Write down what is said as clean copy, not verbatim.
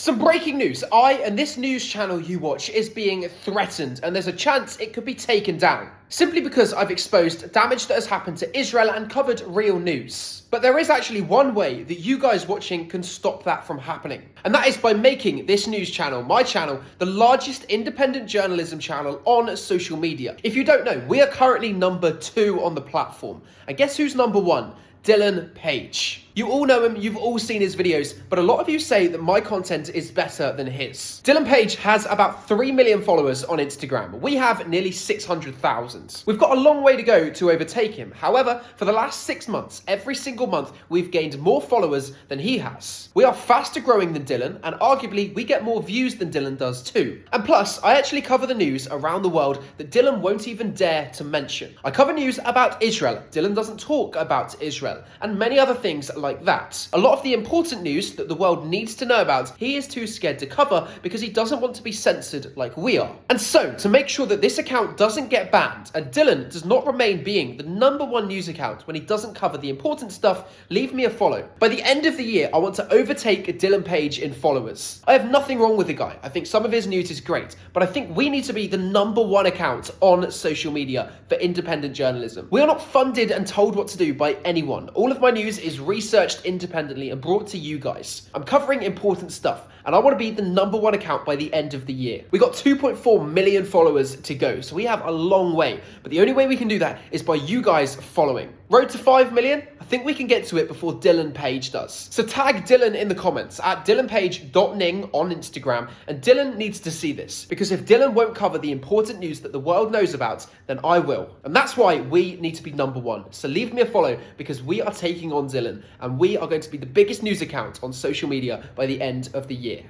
Some breaking news. I and this news channel you watch is being threatened, and there's a chance it could be taken down. Simply because I've exposed damage that has happened to Israel and covered real news. But there is actually one way that you guys watching can stop that from happening. And that is by making this news channel, my channel, the largest independent journalism channel on social media. If you don't know, we are currently number 2 on the platform. And guess who's number 1? Dylan Page. You all know him, you've all seen his videos, but a lot of you say that my content is better than his. Dylan Page has about 3 million followers on Instagram. We have nearly 600,000. We've got a long way to go to overtake him. However, for the last 6 months, every single month, we've gained more followers than he has. We are faster growing than Dylan, and arguably, we get more views than Dylan does too. And plus, I actually cover the news around the world that Dylan won't even dare to mention. I cover news about Israel. Dylan doesn't talk about Israel, and many other things like that. A lot of the important news that the world needs to know about, he is too scared to cover because he doesn't want to be censored like we are. And so, to make sure that this account doesn't get banned and Dylan does not remain being the #1 news account when he doesn't cover the important stuff, leave me a follow. By the end of the year, I want to overtake Dylan Page in followers. I have nothing wrong with the guy. I think some of his news is great, but I think we need to be the #1 account on social media for independent journalism. We are not funded and told what to do by anyone. All of my news is researched independently and brought to you guys. I'm covering important stuff, and I want to be the #1 account by the end of the year. We got 2.4 million followers to go, so we have a long way, but the only way we can do that is by you guys following. Road to 5 million? I think we can get to it before Dylan Page does. So tag Dylan in the comments at dylanpage.ning on Instagram, and Dylan needs to see this, because if Dylan won't cover the important news that the world knows about, then I will. And that's why we need to be #1. So leave me a follow, because we are taking on Dylan, and we are going to be the biggest news account on social media by the end of the year.